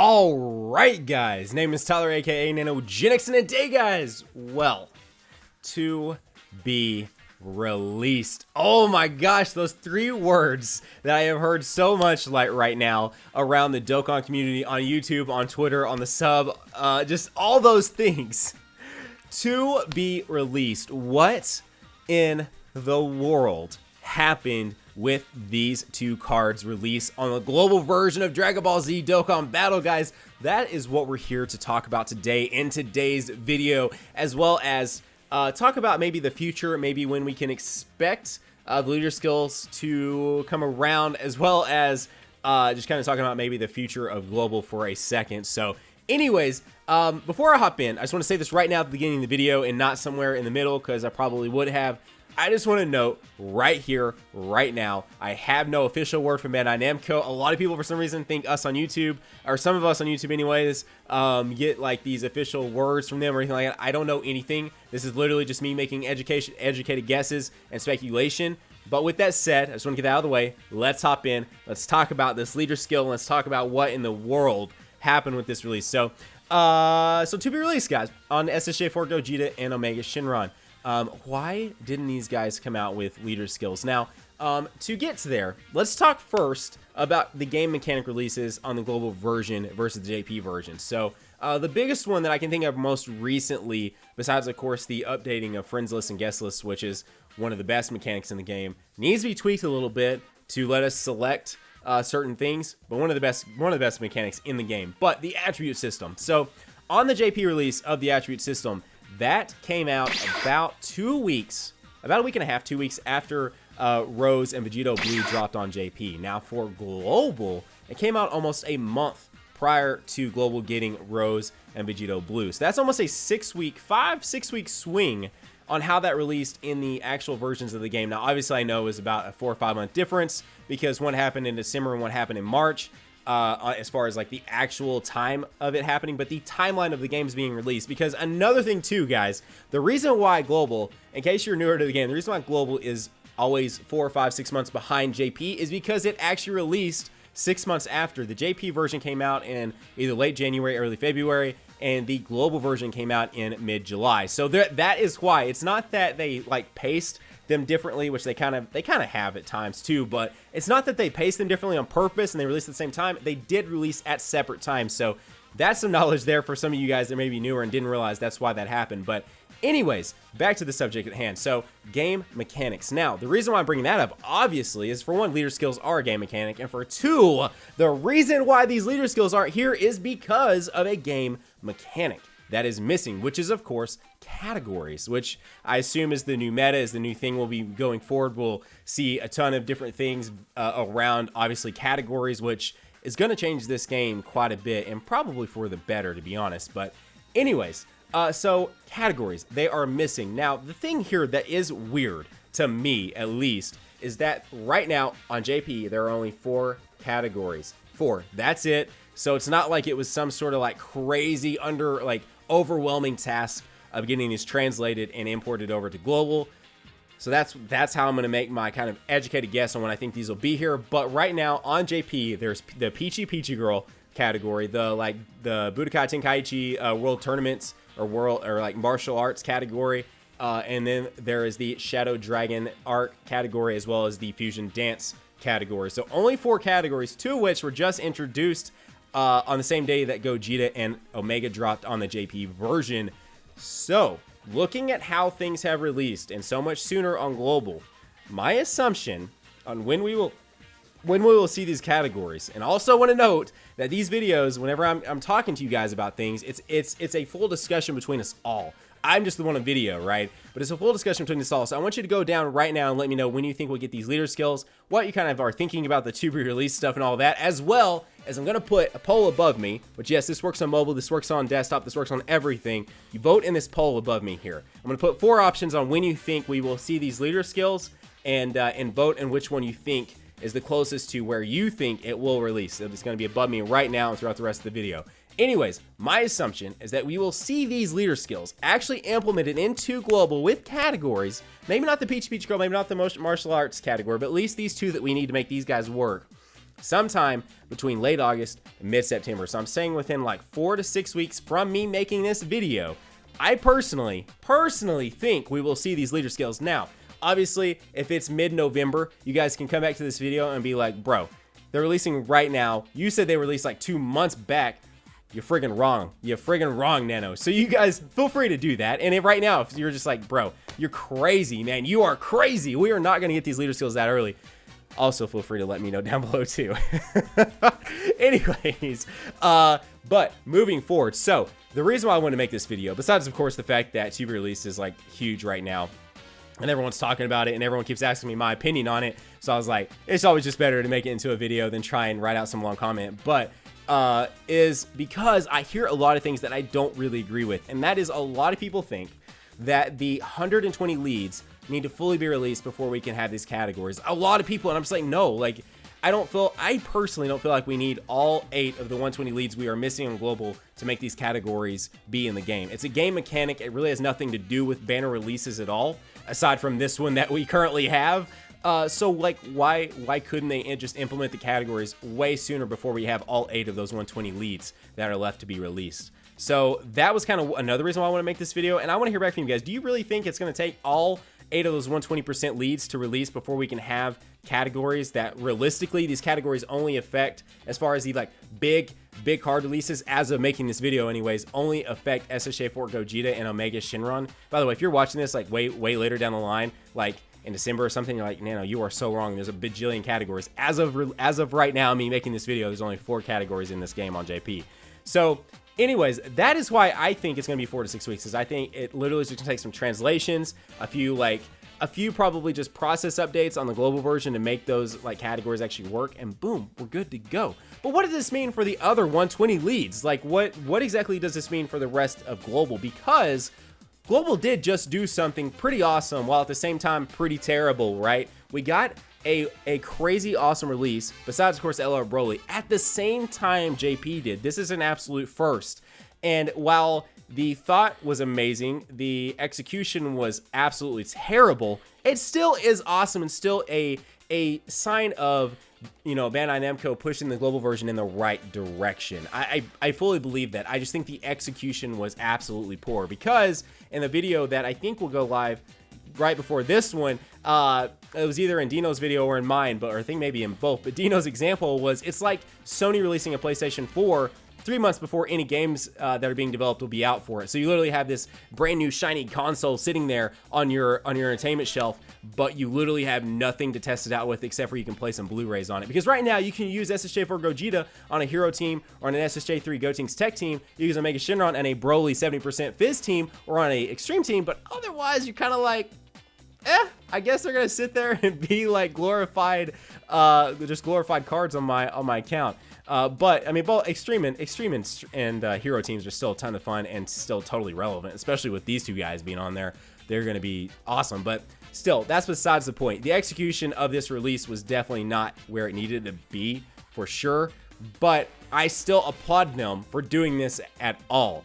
Alright guys, name is Tyler aka Nanogenix, and today guys, well, to be released. Oh my gosh, those three words that I have heard so much like right now around the Dokkan community on YouTube, on Twitter, on the sub, just all those things. To be released. What in the world happened with these two cards released on the global version of Dragon Ball Z Dokkan Battle, guys? That is what we're here to talk about today in today's video, as well as talk about maybe the future, maybe when we can expect the leader skills to come around, as well as just kind of talking about maybe the future of global for a second. So anyways, before I hop in, I just want to say this right now at the beginning of the video and not somewhere in the middle, because I probably would have. I just want to note right here, right now, I have no official word from Bandai Namco. A lot of people, for some reason, think us on YouTube, or some of us on YouTube anyways, get like these official words from them or anything like that. I don't know anything. This is literally just me making educated guesses and speculation. But with that said, I just want to get that out of the way. Let's hop in. Let's talk about this leader skill, and let's talk about what in the world happened with this release. So to be released, guys, on SSJ4 Gogeta and Omega Shenron. Why didn't these guys come out with leader skills? Now, to get to there, let's talk first about the game mechanic releases on the global version versus the JP version. So, the biggest one that I can think of most recently, besides, of course, the updating of friends list and guest lists, which is one of the best mechanics in the game, needs to be tweaked a little bit to let us select certain things, but one of the best mechanics in the game. But the attribute system. So, on the JP release of the attribute system, that came out about 2 weeks, about a week and a half, 2 weeks after Rose and Vegito Blue dropped on JP. Now for Global, it came out almost a month prior to Global getting Rose and Vegito Blue. So that's almost a 6 week swing on how that released in the actual versions of the game. Now obviously I know it was about a 4 or 5 month difference, because one happened in December and one happened in March. As far as like the actual time of it happening, but the timeline of the games being released. Because another thing too, guys, the reason why Global, in case you're newer to the game, the reason why Global is always 4 or 5, 6 months behind JP is because it actually released 6 months after. The JP version came out in either late January, early February, and the global version came out in mid-July. So that is why. It's not that they like paced them differently, which they kind of have at times too, but it's not that they paced them differently on purpose and they released at the same time. They did release at separate times. So that's some knowledge there for some of you guys that may be newer and didn't realize that's why that happened. But anyways, back to the subject at hand. So game mechanics. Now, the reason why I'm bringing that up, obviously, is for one, leader skills are a game mechanic, and for two, the reason why these leader skills aren't here is because of a game mechanic that is missing, which is, of course, categories, which I assume is the new meta, is the new thing we'll be going forward. We'll see a ton of different things around, obviously, categories, which is going to change this game quite a bit, and probably for the better, to be honest. But anyways, so categories, they are missing. Now, the thing here that is weird, to me at least, is that right now on JP, there are only 4 categories. 4, that's it. So it's not like it was some sort of like crazy overwhelming task of getting these translated and imported over to global. So that's how I'm going to make my kind of educated guess on when I think these will be here. But right now on JP, there's the Peachy Girl category, the Budokai Tenkaichi World Tournaments or like martial arts category, and then there is the Shadow Dragon Arc category, as well as the Fusion Dance category. So only 4 categories, 2 of which were just introduced on the same day that Gogeta and Omega dropped on the JP version. So, looking at how things have released and so much sooner on global, my assumption on when we will see these categories, and also want to note that these videos, whenever I'm talking to you guys about things, it's a full discussion between us all. I'm just the one on video, right? But it's a full discussion between us all. So I want you to go down right now and let me know when you think we'll get these leader skills, what you kind of are thinking about the to-be-release stuff and all that, as well as I'm going to put a poll above me, which, yes, this works on mobile, this works on desktop, this works on everything. You vote in this poll above me here. I'm going to put 4 options on when you think we will see these leader skills, and vote in which one you think is the closest to where you think it will release. So it's going to be above me right now and throughout the rest of the video. Anyways, my assumption is that we will see these leader skills actually implemented into global with categories. Maybe not the Peachy Girl, maybe not the martial arts category, but at least these 2 that we need to make these guys work. sometime between late August and mid-September. So I'm saying within like 4 to 6 weeks from me making this video, I personally think we will see these leader scales. Now, obviously, if it's mid-November, you guys can come back to this video and be like, bro, they're releasing right now. You said they released like 2 months back. You're friggin' wrong. You're friggin' wrong, Nano. So you guys feel free to do that. And if right now, if you're just like, bro, you're crazy, man. You are crazy. We are not going to get these leader skills that early. Also, feel free to let me know down below too. Anyways, but moving forward. So the reason why I wanted to make this video, besides of course the fact that to be released is like huge right now, and everyone's talking about it and everyone keeps asking me my opinion on it. So I was like, it's always just better to make it into a video than try and write out some long comment. But is because I hear a lot of things that I don't really agree with. And that is, a lot of people think that the 120 leads need to fully be released before we can have these categories. A lot of people, and I'm just like, no, like, I personally don't feel like we need all 8 of the 120 leads we are missing on global to make these categories be in the game. It's a game mechanic. It really has nothing to do with banner releases at all, aside from this one that we currently have. So like, why couldn't they just implement the categories way sooner before we have all 8 of those 120 leads that are left to be released? So that was kind of another reason why I want to make this video, and I want to hear back from you guys. Do you really think it's going to take all 8 of those 120% leads to release before we can have categories that realistically these categories only affect, as far as the like big card releases as of making this video anyways, only affect SSJ Fort Gogeta and Omega Shenron? By the way, if you're watching this like way later down the line, like in December or something, you're like, Nano, you are so wrong. There's a bajillion categories. As of right now, me making this video, there's only 4 categories in this game on JP. So anyways, that is why I think it's going to be 4 to 6 weeks, is I think it literally is just going to take some translations, a few probably just process updates on the global version to make those like categories actually work, and boom, we're good to go. But what does this mean for the other 120 leads? Like, what exactly does this mean for the rest of global? Because global did just do something pretty awesome while at the same time pretty terrible, right? We got a crazy awesome release, besides of course LR Broly, at the same time JP did. This is an absolute first. And while the thought was amazing, the execution was absolutely terrible, it still is awesome and still a sign of, you know, Bandai Namco pushing the global version in the right direction. I fully believe that. I just think the execution was absolutely poor, because in the video that I think will go live right before this one, it was either in Dino's video or in mine, or I think maybe in both, but Dino's example was, it's like Sony releasing a PlayStation 4 3 months before any games that are being developed will be out for it. So you literally have this brand new shiny console sitting there on your entertainment shelf, but you literally have nothing to test it out with except for you can play some Blu-rays on it. Because right now you can use SSJ4 Gogeta on a hero team, or on an SSJ3 Gotenks tech team. You use Omega Shenron and a Broly 70% Fizz team, or on a extreme team, but otherwise you're kind of like, I guess they're gonna sit there and be like glorified, just glorified cards on my account. But I mean, both extreme and hero teams are still a ton of fun and still totally relevant, especially with these 2 guys being on there. They're gonna be awesome. But still, that's besides the point. The execution of this release was definitely not where it needed to be, for sure. But I still applaud them for doing this at all.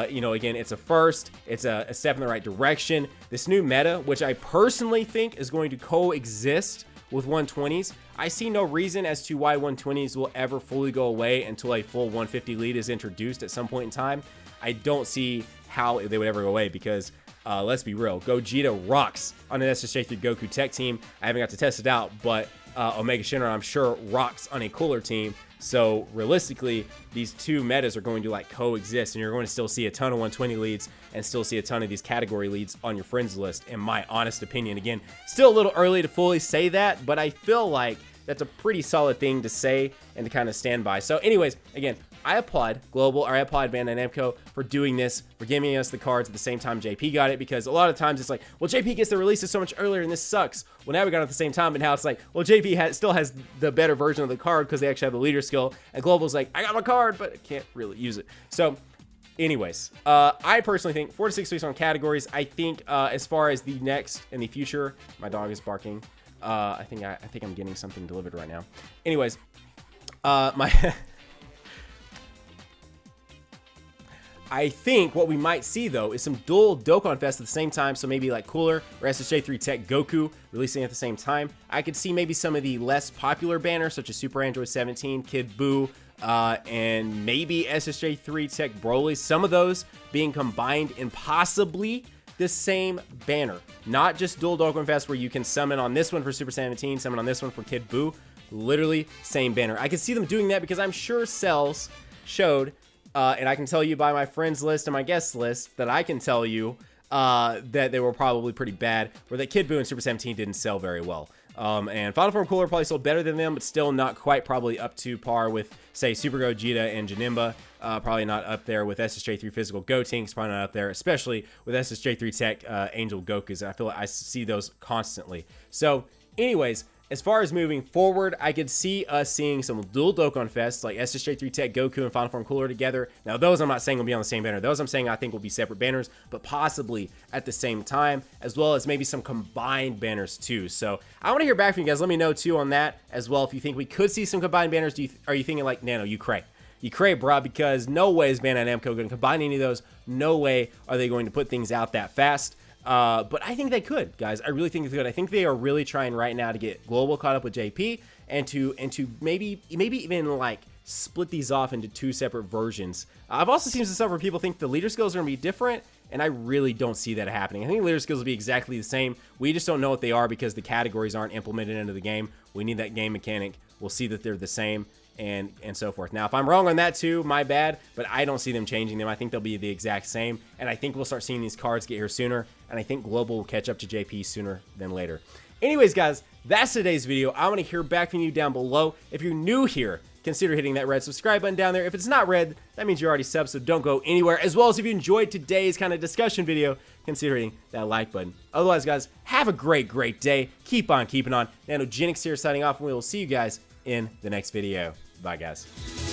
You know, again, it's a first, it's a step in the right direction. This new meta, which I personally think is going to coexist with 120s, I see no reason as to why 120s will ever fully go away until a full 150 lead is introduced at some point in time. I don't see how they would ever go away, because let's be real, Gogeta rocks on an SSJ3 Goku tech team. I haven't got to test it out, but Omega Shenron, I'm sure, rocks on a cooler team. So realistically, these 2 metas are going to like coexist, and you're going to still see a ton of 120 leads and still see a ton of these category leads on your friends list, in my honest opinion. Again, still a little early to fully say that, but I feel like that's a pretty solid thing to say and to kind of stand by. So anyways, again, I applaud Global, or I applaud Bandai Namco for doing this, for giving us the cards at the same time JP got it, because a lot of times it's like, well, JP gets the releases so much earlier and this sucks. Well, now we got it at the same time, and now it's like, well, JP still has the better version of the card because they actually have the leader skill, and Global's like, I got my card, but I can't really use it. So anyways, I personally think 4 to 6 weeks on categories. I think as far as the next and the future, my dog is barking. I think I'm getting something delivered right now. Anyways, I think what we might see, though, is some dual Dokkan Fest at the same time. So maybe like Cooler or SSJ3 Tech Goku releasing at the same time. I could see maybe some of the less popular banners, such as Super Android 17, Kid Buu, and maybe SSJ3 Tech Broly. Some of those being combined in possibly the same banner. Not just dual Dokkan Fest where you can summon on this one for Super 17, summon on this one for Kid Buu. Literally same banner. I can see them doing that because I'm sure Cells showed, and I can tell you by my friends list and my guest list that I can tell you that they were probably pretty bad, where that Kid Buu and Super 17 didn't sell very well. And Final Form Cooler probably sold better than them, but still not quite probably up to par with, say, Super Gogeta and Janemba. Probably not up there with SSJ3 Physical Gotenks. Probably not up there, especially with SSJ3 Tech Angel Gokus. I feel like I see those constantly. So, anyways, as far as moving forward, I could see us seeing some dual Dokkan Fests like SSJ3 Tech Goku and Final Form Cooler together. Now, those I'm not saying will be on the same banner. Those I'm saying I think will be separate banners, but possibly at the same time, as well as maybe some combined banners too. So I want to hear back from you guys. Let me know too on that as well. If you think we could see some combined banners, are you thinking like, Nano, you cray? You cray, bruh, because no way is Bandai Namco going to combine any of those. No way are they going to put things out that fast. But I think they could, guys. I really think they could. I think they are really trying right now to get Global caught up with JP and to maybe even like split these off into two separate versions. I've also seen some stuff where people think the leader skills are going to be different, and I really don't see that happening. I think leader skills will be exactly the same. We just don't know what they are because the categories aren't implemented into the game. We need that game mechanic. We'll see that they're the same. And so forth. Now, if I'm wrong on that too, my bad, but I don't see them changing them. I think they'll be the exact same, and I think we'll start seeing these cards get here sooner, and I think Global will catch up to JP sooner than later. Anyways, guys, that's today's video. I want to hear back from you down below. If you're new here, consider hitting that red subscribe button down there. If it's not red, that means you're already subbed, so don't go anywhere. As well as if you enjoyed today's kind of discussion video, consider hitting that like button. Otherwise, guys, have a great day. Keep on keeping on. Nanogenix here signing off, and we will see you guys in the next video. Bye, guys.